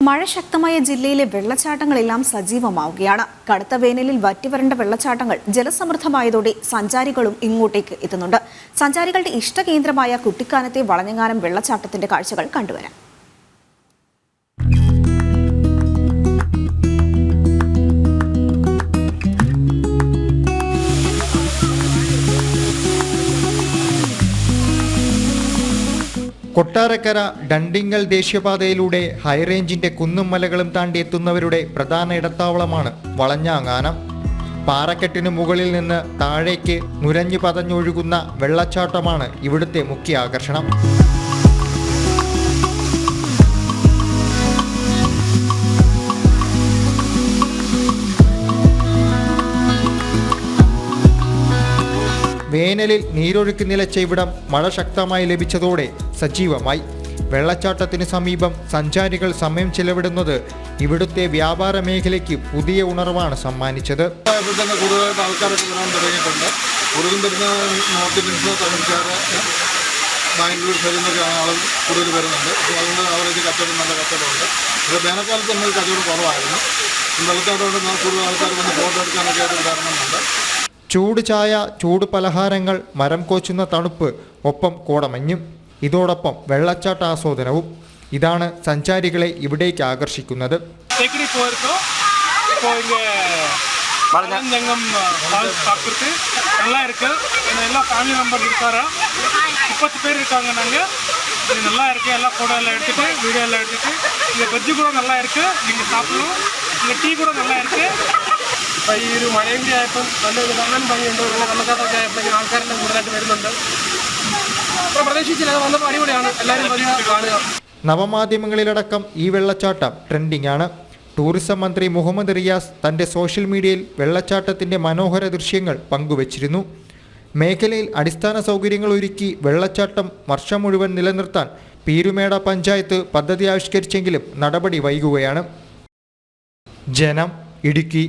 മഴ ശക്തമായ ജില്ലയിലെ വെള്ളച്ചാട്ടങ്ങളെല്ലാം സജീവമാവുകയാണ്. കടുത്ത വേനലിൽ വറ്റിവരണ്ട വെള്ളച്ചാട്ടങ്ങൾ ജലസമൃദ്ധമായതോടെ സഞ്ചാരികളും ഇങ്ങോട്ടേക്ക് എത്തുന്നുണ്ട്. സഞ്ചാരികളുടെ ഇഷ്ടകേന്ദ്രമായ കുട്ടിക്കാനത്തെ വളഞ്ഞങ്ങാനം വെള്ളച്ചാട്ടത്തിന്റെ കാഴ്ചകൾ കണ്ടുവരാം. കൊട്ടാരക്കര ഡണ്ടിങ്ങൽ ദേശീയപാതയിലൂടെ ഹൈറേഞ്ചിന്റെ കുന്നും മലകളും താണ്ടി എത്തുന്നവരുടെ പ്രധാന ഇടത്താവളമാണ് വളഞ്ഞാങ്ങാനം. പാറക്കെട്ടിന് മുകളിൽ നിന്ന് താഴേക്ക് നുരഞ്ഞു പതഞ്ഞൊഴുകുന്ന വെള്ളച്ചാട്ടമാണ് ഇവിടുത്തെ മുഖ്യ ആകർഷണം. വേനലിൽ നീരൊഴുക്ക് നിലച്ച ഇവിടം മഴ ശക്തമായി ലഭിച്ചതോടെ സജീവമായി. വെള്ളച്ചാട്ടത്തിന് സമീപം സഞ്ചാരികൾ സമയം ചെലവിടുന്നത് ഇവിടുത്തെ വ്യാപാര മേഖലയ്ക്ക് പുതിയ ഉണർവാണ് സമ്മാനിച്ചത്. കൂടുതലായിട്ട് ആൾക്കാരൊക്കെ വരാൻ തുടങ്ങിയിട്ടുണ്ട്. കൂടുതലും വരുന്ന നോർത്ത് ഇന്ത്യൻസ്, തമിഴ്ക്കാർ, ബാംഗ്ലൂർ സൈഡിൽ നിന്നൊക്കെ ആളുകൾ കൂടുതൽ വരുന്നുണ്ട്. അപ്പോൾ അതുകൊണ്ട് അവർക്ക് കച്ചവടം നല്ല കച്ചവടമുണ്ട്. ഇത് വേനൽക്കാലത്ത് നമുക്ക് കച്ചവടം കുറവായിരുന്നു. വെള്ളച്ചാട്ടം കൂടുതൽ ആൾക്കാർ വന്ന് ഫോട്ടോ എടുക്കാനൊക്കെ ആയിട്ട് വരണമെന്നുണ്ട്. ചൂട് ചായ, ചൂട് പലഹാരങ്ങൾ, മരം കോച്ചുന്ന തണുപ്പ്, ഒപ്പം കോടമഞ്ഞും, ഇതോടൊപ്പം വെള്ളച്ചാട്ട ആസ്വാദനവും. ഇതാണ് സഞ്ചാരികളെ ഇവിടേക്ക് ആകർഷിക്കുന്നത്. நல்லா இருக்கு. எல்லா ஃபேமிலி மெம்பர்ஸ் இருக்காரா, 20 பேர் இருக்காங்க. நாங்கள் இது நல்லா இருக்கு. எல்லாம் ஃபோட்டோ எல்லாம் எடுத்துட்டு, வீடியோ எல்லாம் எடுத்துட்டு, இந்த வெஜ்ஜு கூட நல்லா இருக்கு. நீங்கள் சாப்பிடணும். இந்த ടീ കൂടെ നല്ല ഇருக்கு. അപ്പോൾ ഈ ഒരു മഴയും കൂടി ആയപ്പം നല്ലൊരു കാണാൻ ഭംഗിയുണ്ട്. നല്ല വെള്ളച്ചാട്ടമൊക്കെ ആയപ്പോഴേക്കും ആൾക്കാരെല്ലാം കൂടുതലായിട്ട് വരുന്നുണ്ട്. അപ്പോൾ പ്രതീക്ഷിച്ചില്ല, അത് വന്നപ്പോൾ അടിപൊളിയാണ്. എല്ലാവരും വന്ന് കാണുക. നവമാധ്യമങ്ങളിലടക്കം ഈ വെള്ളച്ചാട്ടം ട്രെൻഡിംഗ് ആണ്. ടൂറിസം മന്ത്രി മുഹമ്മദ് റിയാസ് തൻ്റെ സോഷ്യൽ മീഡിയയിൽ വെള്ളച്ചാട്ടത്തിൻ്റെ മനോഹര ദൃശ്യങ്ങൾ പങ്കുവച്ചിരുന്നു. മേഖലയിൽ അടിസ്ഥാന സൗകര്യങ്ങൾ ഒരുക്കി വെള്ളച്ചാട്ടം വർഷം മുഴുവൻ നിലനിർത്താൻ പീരുമേട പഞ്ചായത്ത് പദ്ധതി ആവിഷ്കരിച്ചെങ്കിലും നടപടി വൈകുകയാണ്. ജനം, ഇടുക്കി.